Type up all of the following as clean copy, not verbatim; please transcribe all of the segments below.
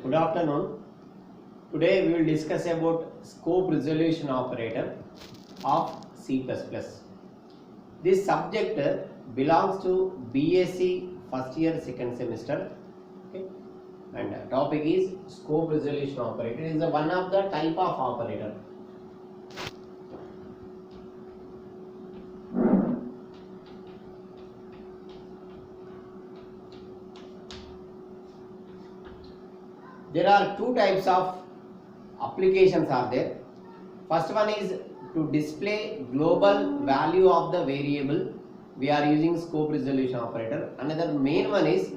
Good afternoon. Today we will discuss about scope resolution operator of C++. This subject belongs to BSc first year second semester. Okay. And topic is scope resolution operator. It is one of the type of operator. There are two types of applications are there. First one is to display global value of the variable. We are using scope resolution operator. Another main one is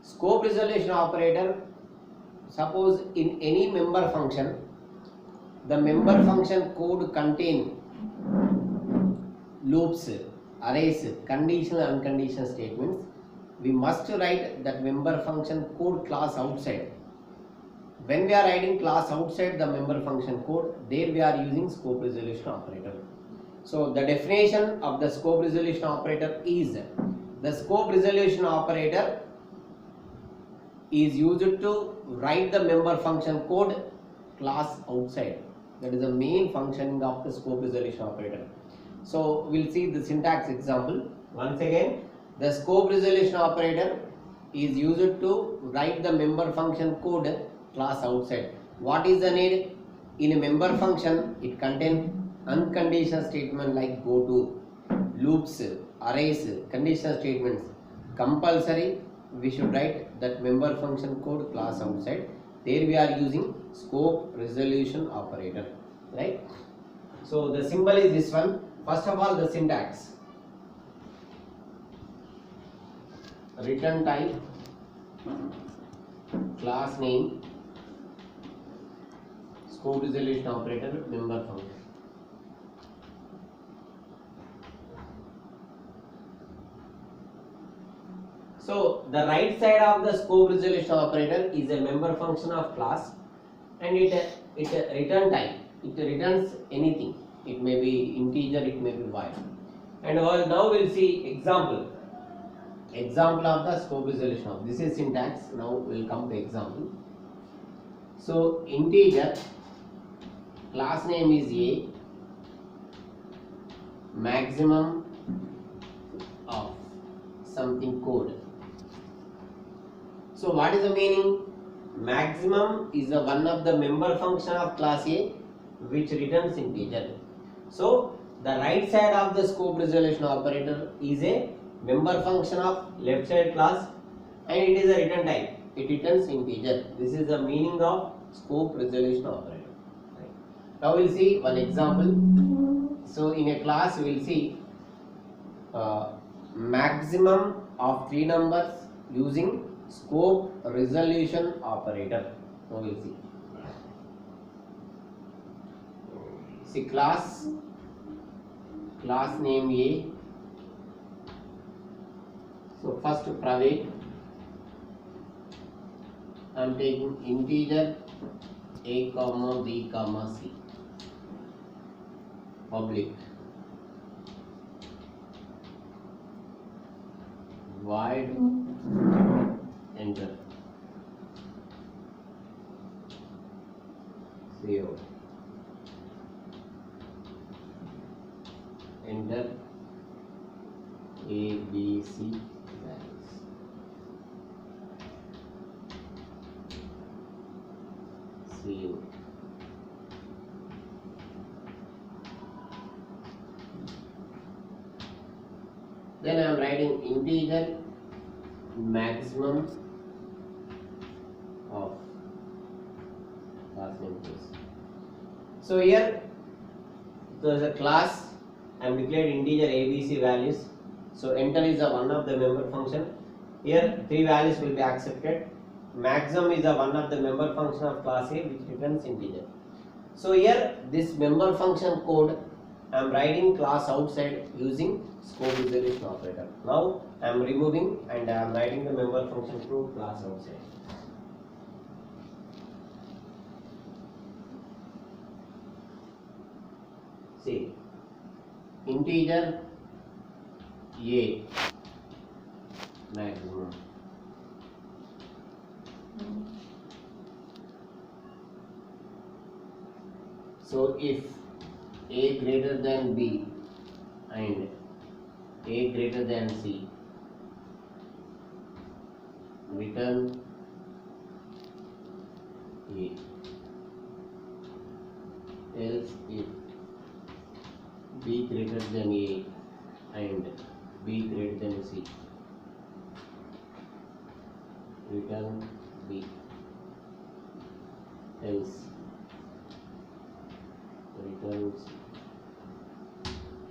scope resolution operator. Suppose in any member function, the member function code contain loops, arrays, conditional and unconditional statements. We must write that member function code class outside. When we are writing class outside the member function code, there we are using scope resolution operator. So the definition of the scope resolution operator is the scope resolution operator is used to write the member function code class outside. That is the main functioning of the scope resolution operator. So we'll see the syntax example. Once again, the scope resolution operator is used to write the member function code class outside. What is the need? In a member function, it contains unconditional statement like go to, loops, arrays, conditional statements. Compulsory, we should write that member function code class outside. There we are using scope resolution operator, right? So the symbol is this one. First of all, the syntax. Return type, class name, scope resolution operator, member function. So the right side of the scope resolution operator is a member function of class, and it return type. It returns anything. It may be integer, it may be void. And now we'll see example. Example of the scope resolution. This is syntax. Now we'll come to example. So integer, class name is A, maximum of something code. So what is the meaning? Maximum is the one of the member function of class A which returns integer. So the right side of the scope resolution operator is a member function of left side class, and it is a return type. It returns integer. This is the meaning of scope resolution operator. Right. Now we'll see one example. So in a class we will see maximum of 3 numbers using scope resolution operator. Now we'll see. See class name A. So first private, I am taking integer A comma B comma C. Public, void, enter, save, enter A, B, C values. Save. Then I am writing integer maximum of class name. So here there is a class. I am declared integer ABC values. So enter is the one of the member function. Here 3 values will be accepted. Maximum is the one of the member function of class A which returns integer. So here this member function code I am writing class outside using scope resolution operator. Now I am removing and I am writing the member function code class outside. See, integer A maximum So if a greater than b and a greater than c, return a. Else if b greater than a and b greater than c, return b. Else return c.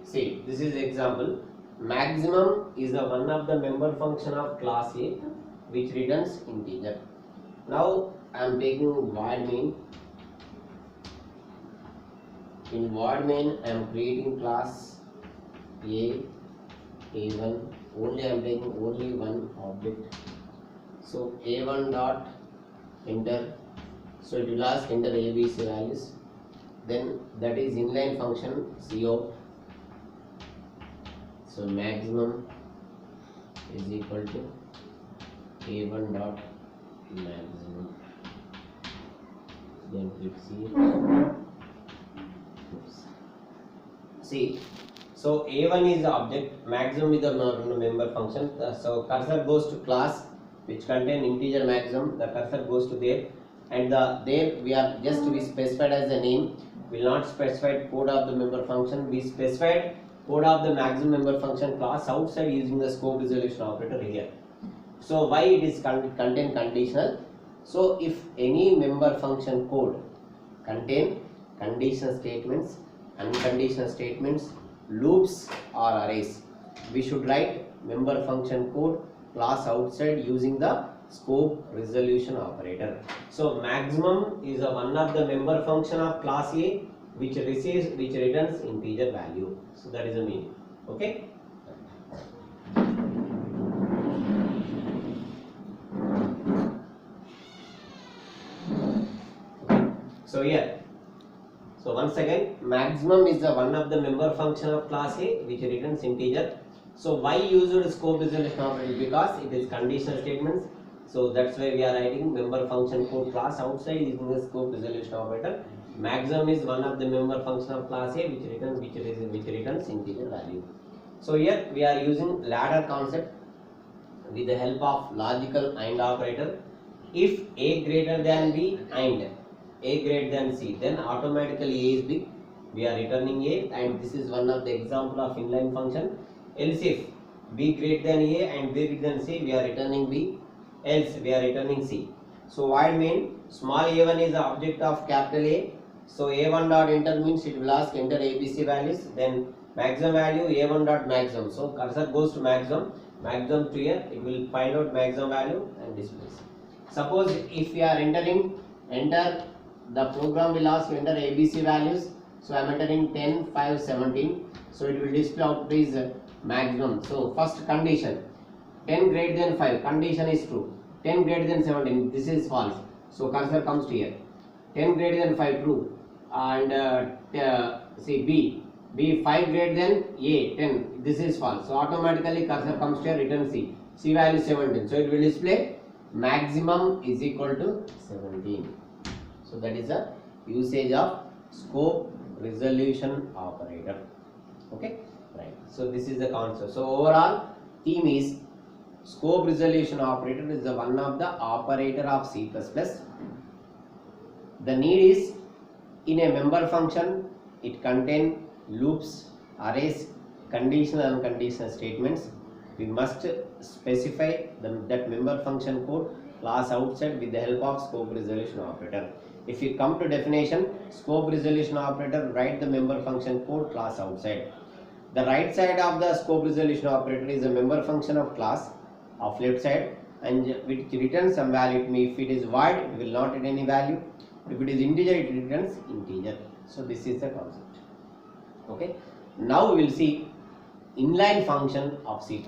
See, this is example. Maximum is the one of the member function of class A which returns integer. Now I am taking void main. In void main I am creating class A1. Only I am taking only one object. So A1 dot enter. So it will ask enter ABC values. Then that is inline function cout. So maximum is equal to A1 dot maximum. Then click C. See, so A1 is the object, maximum is the member function. So cursor goes to class which contain integer maximum. The cursor goes to there, and there we are just we specified as the name. We will not specify code of the member function. We specified code of the maximum member function class outside using the scope resolution operator here. So why it is contain conditional? So if any member function code contain conditional statements, unconditional statements, loops or arrays, we should write member function code class outside using the scope resolution operator. So maximum is one of the member function of class A which returns integer value. So that is the meaning. Okay. So here, so once again, maximum is the one of the member function of class A which returns integer. So why used scope resolution operator? Because it is conditional statements. So that's why we are writing member function code class outside using the scope resolution operator. Maximum is one of the member function of class A which returns integer value. So here we are using ladder concept with the help of logical AND operator. If A greater than B and A greater than C, then automatically A is big. We are returning A, and this is one of the example of inline function. Else if B greater than A and B greater than C, we are returning B. Else we are returning C. So void main, small a1 is the object of capital A. So a1 dot enter means it will ask enter ABC values. Then maximum value a1 dot maximum. So cursor goes to maximum. Maximum to here, it will find out maximum value and displays. Suppose if we are enter the program will ask to enter ABC values. So I am entering 10, 5, 17. So it will display output is maximum. So first condition, 10 greater than 5, condition is true. 10 greater than 17, this is false. So cursor comes to here. 10 greater than 5, true. And see B 5 greater than A, 10, this is false. So automatically cursor comes to here, return C. C value 17. So it will display maximum is equal to 17. So that is the usage of scope resolution operator. Okay, right. So this is the concept. So overall theme is scope resolution operator is the one of the operator of C++. The need is in a member function it contains loops, arrays, conditional and unconditional statements. We must specify that member function code class outside with the help of scope resolution operator. If you come to definition, scope resolution operator write the member function code class outside. The right side of the scope resolution operator is a member function of class of left side, and which returns some value. If it is void, it will not return any value. If it is integer, it returns integer. So this is the concept. Okay. Now we will see inline function of C++.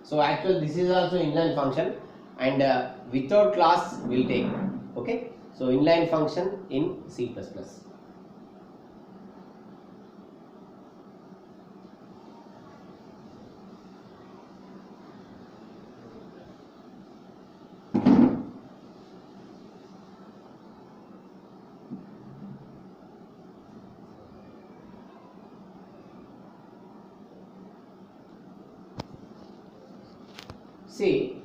So actually this is also inline function, and without class we will take. Okay. So inline function in C++. See,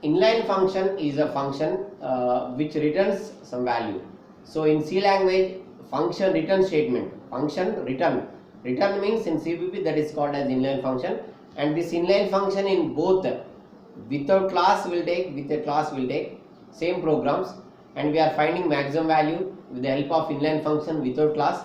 inline function is a function which returns some value. So in C language, function return statement, function return. Return means in CPP that is called as inline function, and this inline function in both without class will take, with a class will take, same programs, and we are finding maximum value with the help of inline function without class.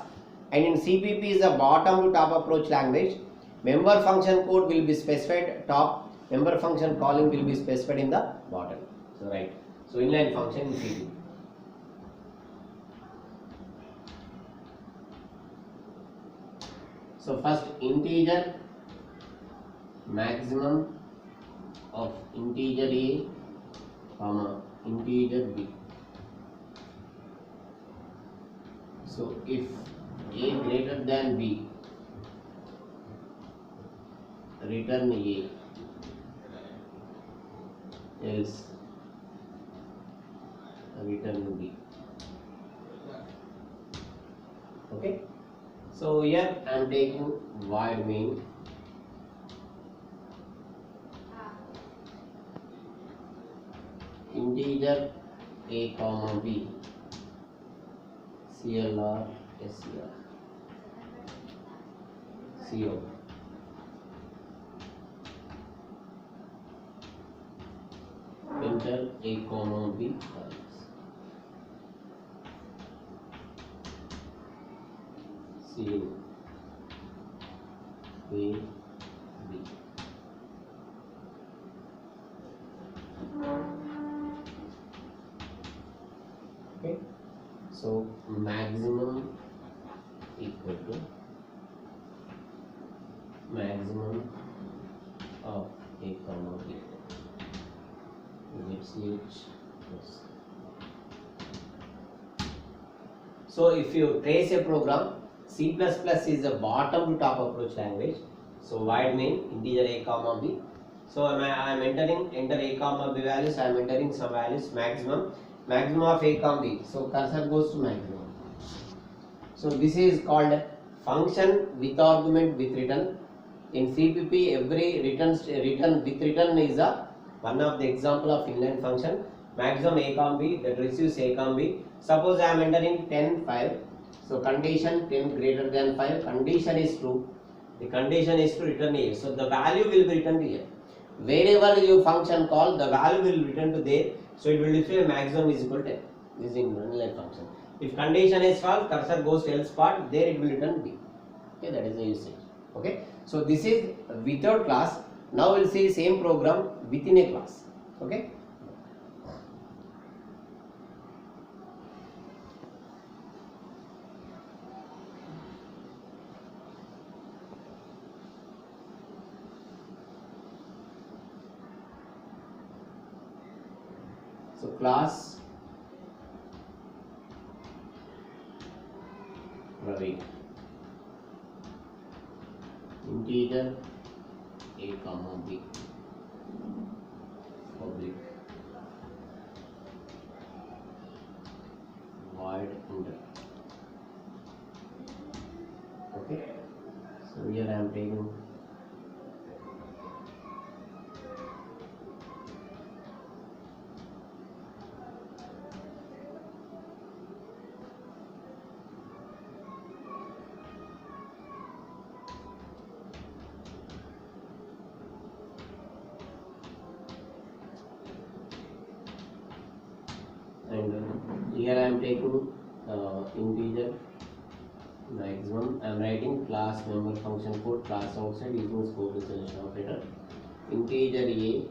And in CPP is a bottom to top approach language. Member function code will be specified top, member function calling will be specified in the bottom. So right. So inline function in CPP. So first integer maximum of integer A comma integer B. So if A greater than B, return A, else return B. Okay. So here I am taking void main integer A comma B, CLR SCR CO. Enter A comma B values. CO A B. Okay. So maximum equal to maximum of A comma B. Let's use this. So if you trace a program, C++ is the bottom to top approach language. So void main integer A comma B. So I am entering enter A comma B values. I am entering some values maximum of A comma B. So cursor goes to maximum. So this is called function with argument with return. In CPP, every return with return is a one of the example of inline function. Maximum A comma B that receives A comma B. Suppose I am entering 10 5. So condition 10 greater than 5. Condition is true. The condition is to return A. So the value will be returned here. Wherever you function call, the value will return to there. So it will display maximum is equal to 10. This is inline function. If condition is false, cursor goes to else part. There it will return B. Okay, that is the usage. Okay. So this is without class. Now we'll see same program within a class. Okay. So class Ravi, integer A comma B, public, void enter. Okay. So here I am taking and here I am taking integer maximum. I am writing class member function code class outside using scope resolution operator. Integer A,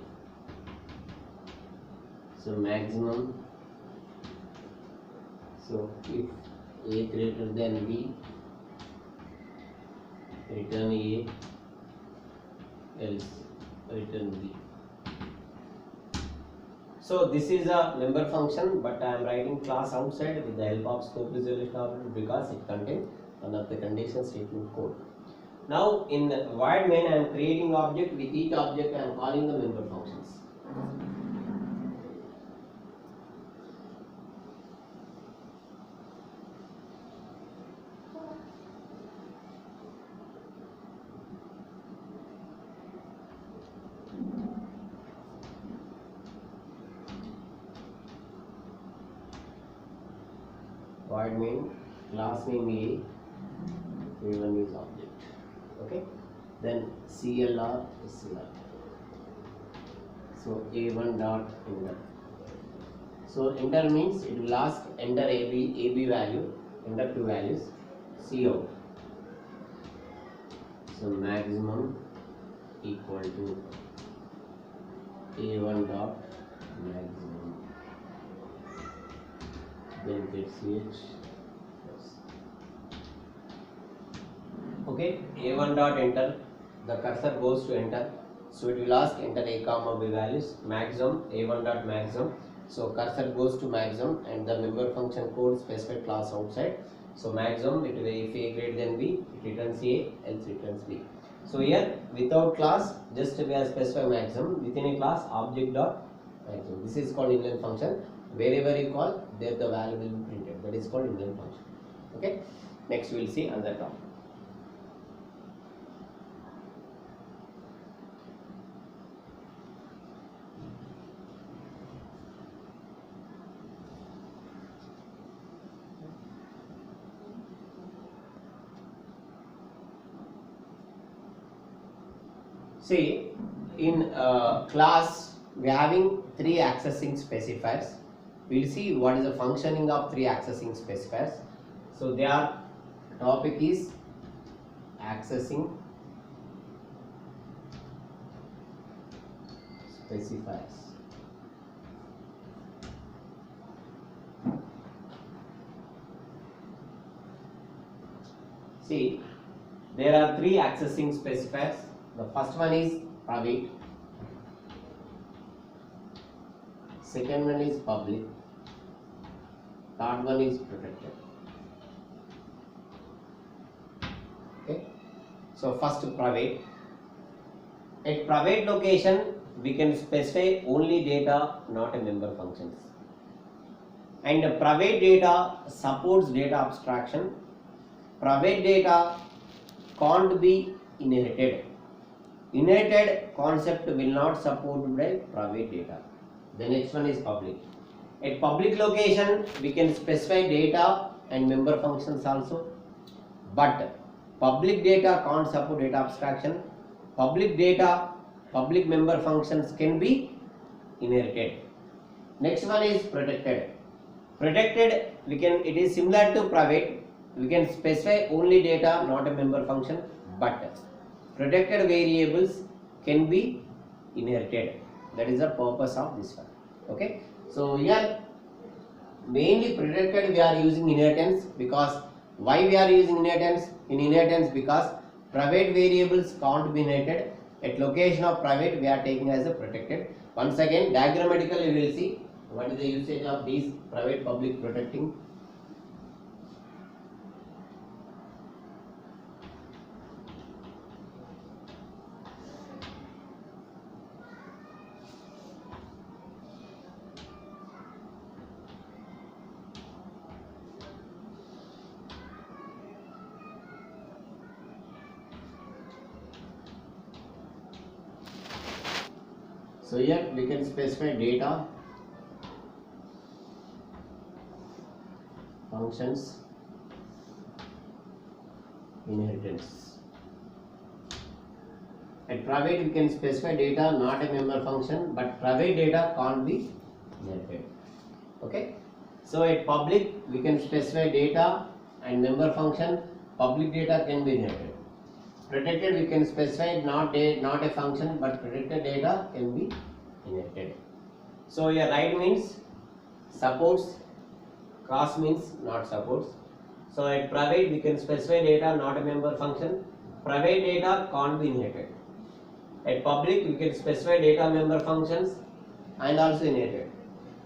so maximum. So if A greater than B, return A, else return B. So this is a member function, but I am writing class outside with the help of scope resolution operator because it contains one of the condition statement code. Now in void main I am creating object. With each object I am calling the member functions. void main, class name A1 is object. Okay, then CLR is CLR. So A1 dot enter. So enter means it will ask enter AB value, enter two values, Cout. So maximum equal to A1 dot maximum, then get CH. Okay, A1 dot enter, the cursor goes to enter, so it will ask enter A comma B values, maximum A1 dot maximum, so cursor goes to maximum and the member function code specified class outside. So maximum, it will, if A greater than B, it returns A, else returns B. So here without class, just we are specify maximum, within a class object dot maximum. This is called inline function. Wherever you call, there the value will be printed. That is called inline function. Okay. Next we will see another topic. See, in class we are having three accessing specifiers. We will see what is the functioning of three accessing specifiers. So their topic is accessing specifiers. See, there are three accessing specifiers. The first one is private, second one is public, third one is protected. Okay, so first private. At private location we can specify only data, not a member functions, and private data supports data abstraction. Private data can't be inherited. Inherited concept will not support by private data. The next one is public. At public location we can specify data and member functions also, but public data can't support data abstraction. Public data, public member functions can be inherited. Next one is protected. Protected, we can, it is similar to private. We can specify only data, not a member function, but protected variables can be inherited. That is the purpose of this one. Okay, so here mainly protected we are using inheritance, because why we are using inheritance? In inheritance, because private variables can't be inherited. At location of private we are taking as a protected. Once again, diagrammatically we will see what is the usage of these private, public, protecting. So here we can specify data, functions, inheritance. At private we can specify data, not a member function, but private data can't be inherited. Okay. So at public we can specify data and member function, public data can be inherited. Protected we can specify not a function, but protected data can be inherited. So your right means supports, cross means not supports. So at private we can specify data, not a member function. Private data can't be inherited. At public we can specify data, member functions and also inherited.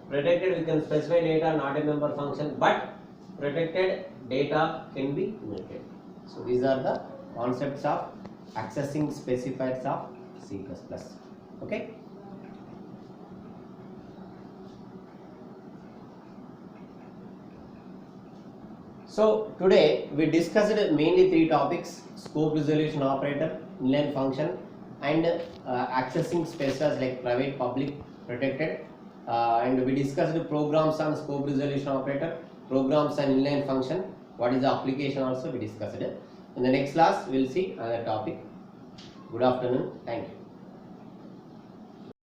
Protected we can specify data, not a member function, but protected data can be inherited. So these are the concepts of accessing specifiers of C++. Okay. So today we discussed mainly three topics: scope resolution operator, inline function, and accessing specifiers like private, public, protected. And we discussed programs on scope resolution operator, programs and inline function, what is the application also we discussed. In the next class, we will see another topic. Good afternoon. Thank you.